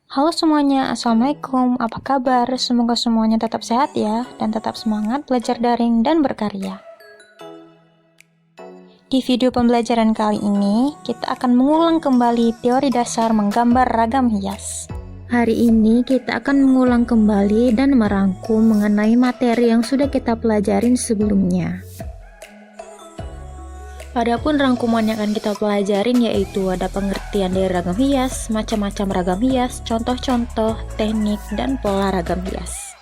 Halo semuanya, Assalamualaikum, apa kabar? Semoga semuanya tetap sehat ya, dan tetap semangat belajar daring dan berkarya. Di video pembelajaran kali ini, kita akan mengulang kembali teori dasar menggambar ragam hias. Hari ini kita akan mengulang kembali dan merangkum mengenai materi yang sudah kita pelajarin sebelumnya. Adapun rangkuman yang akan kita pelajarin yaitu ada pengertian dari ragam hias, macam-macam ragam hias, contoh-contoh, teknik, dan pola ragam hias.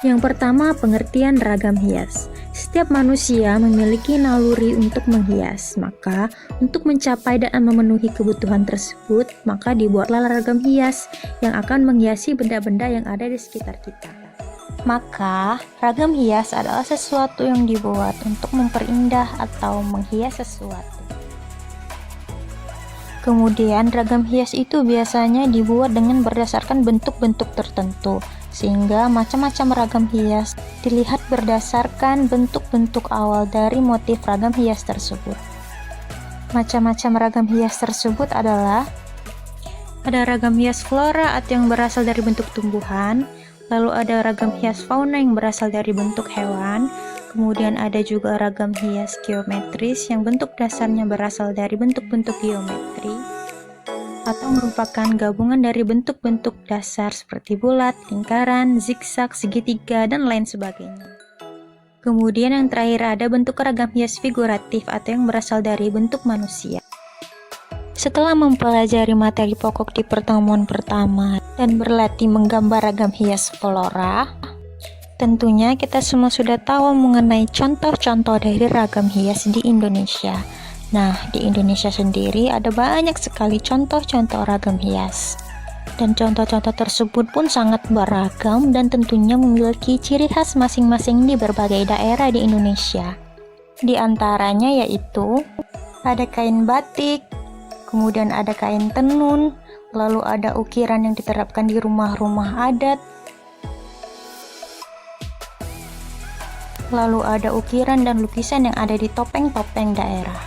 Yang pertama, pengertian ragam hias. Setiap manusia memiliki naluri untuk menghias, maka untuk mencapai dan memenuhi kebutuhan tersebut, maka dibuatlah ragam hias yang akan menghiasi benda-benda yang ada di sekitar kita. Maka, ragam hias adalah sesuatu yang dibuat untuk memperindah atau menghias sesuatu. Kemudian, ragam hias itu biasanya dibuat dengan berdasarkan bentuk-bentuk tertentu, sehingga macam-macam ragam hias dilihat berdasarkan bentuk-bentuk awal dari motif ragam hias tersebut. Macam-macam ragam hias tersebut adalah ada ragam hias flora atau yang berasal dari bentuk tumbuhan, lalu ada ragam hias fauna yang berasal dari bentuk hewan, kemudian ada juga ragam hias geometris yang bentuk dasarnya berasal dari bentuk-bentuk geometri, atau merupakan gabungan dari bentuk-bentuk dasar seperti bulat, lingkaran, zigzag, segitiga, dan lain sebagainya. Kemudian yang terakhir ada bentuk ragam hias figuratif atau yang berasal dari bentuk manusia. Setelah mempelajari materi pokok di pertemuan pertama dan berlatih menggambar ragam hias flora, tentunya kita semua sudah tahu mengenai contoh-contoh dari ragam hias di Indonesia. Nah, di Indonesia sendiri ada banyak sekali contoh-contoh ragam hias. Dan contoh-contoh tersebut pun sangat beragam dan tentunya memiliki ciri khas masing-masing di berbagai daerah di Indonesia. Di antaranya yaitu ada kain batik, kemudian ada kain tenun, lalu ada ukiran yang diterapkan di rumah-rumah adat, lalu ada ukiran dan lukisan yang ada di topeng-topeng daerah.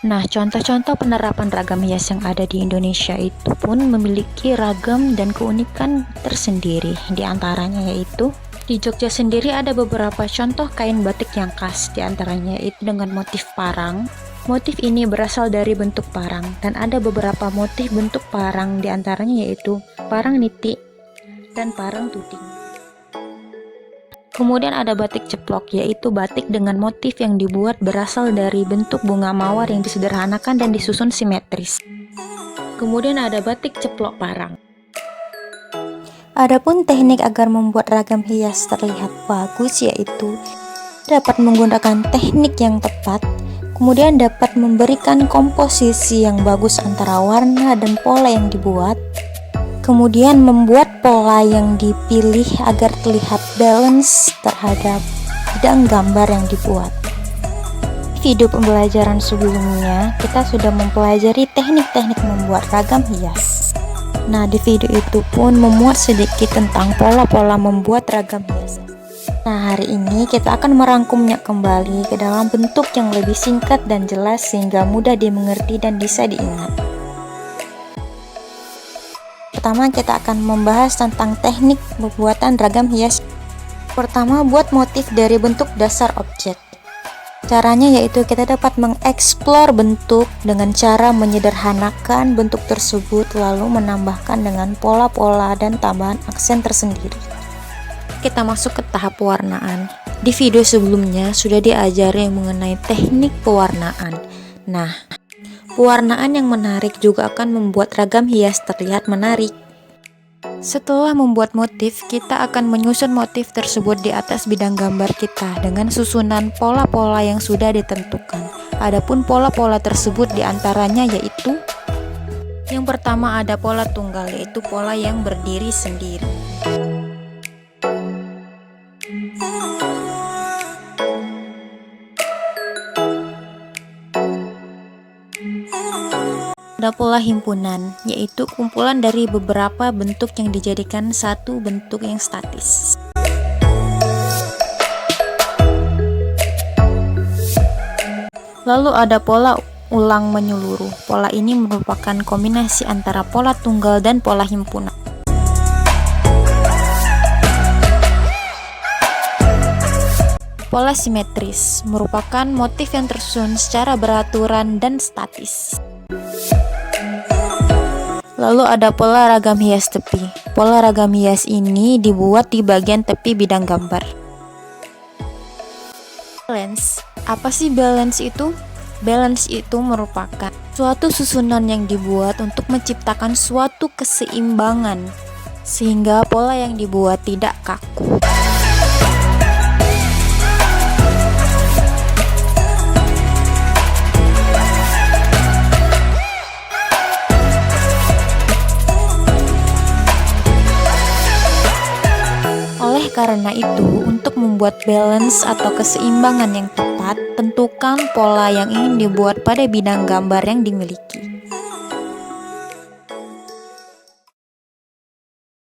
Nah, contoh-contoh penerapan ragam hias yang ada di Indonesia itu pun memiliki ragam dan keunikan tersendiri. Di antaranya yaitu di Jogja sendiri ada beberapa contoh kain batik yang khas, di antaranya yaitu dengan motif parang. Motif ini berasal dari bentuk parang dan ada beberapa motif bentuk parang, di antaranya yaitu parang nitik dan parang tuding. Kemudian ada batik ceplok, yaitu batik dengan motif yang dibuat berasal dari bentuk bunga mawar yang disederhanakan dan disusun simetris. Kemudian ada batik ceplok parang. Adapun teknik agar membuat ragam hias terlihat bagus yaitu dapat menggunakan teknik yang tepat, kemudian dapat memberikan komposisi yang bagus antara warna dan pola yang dibuat, kemudian membuat pola yang dipilih agar terlihat balance terhadap bidang gambar yang dibuat. Di video pembelajaran sebelumnya, kita sudah mempelajari teknik-teknik membuat ragam hias. Nah, di video itu pun memuat sedikit tentang pola-pola membuat ragam hias. Nah, hari ini kita akan merangkumnya kembali ke dalam bentuk yang lebih singkat dan jelas sehingga mudah dimengerti dan bisa diingat. Pertama, kita akan membahas tentang teknik pembuatan ragam hias. Pertama, buat motif dari bentuk dasar objek. Caranya yaitu kita dapat mengeksplor bentuk dengan cara menyederhanakan bentuk tersebut lalu menambahkan dengan pola-pola dan tambahan aksen tersendiri. Kita masuk ke tahap pewarnaan. Di video sebelumnya sudah diajari mengenai teknik pewarnaan. Nah, pewarnaan yang menarik juga akan membuat ragam hias terlihat menarik. Setelah membuat motif, kita akan menyusun motif tersebut di atas bidang gambar kita dengan susunan pola-pola yang sudah ditentukan. Adapun pola-pola tersebut diantaranya yaitu yang pertama ada pola tunggal, yaitu pola yang berdiri sendiri. Ada pola himpunan, yaitu kumpulan dari beberapa bentuk yang dijadikan satu bentuk yang statis. Lalu ada pola ulang menyeluruh. Pola ini merupakan kombinasi antara pola tunggal dan pola himpunan. Pola simetris merupakan motif yang tersusun secara beraturan dan statis. Lalu ada pola ragam hias tepi. Pola ragam hias ini dibuat di bagian tepi bidang gambar. Balance. Apa sih balance itu? Balance itu merupakan suatu susunan yang dibuat untuk menciptakan suatu keseimbangan, sehingga pola yang dibuat tidak kaku. Oleh karena itu, untuk membuat balance atau keseimbangan yang tepat, tentukan pola yang ingin dibuat pada bidang gambar yang dimiliki.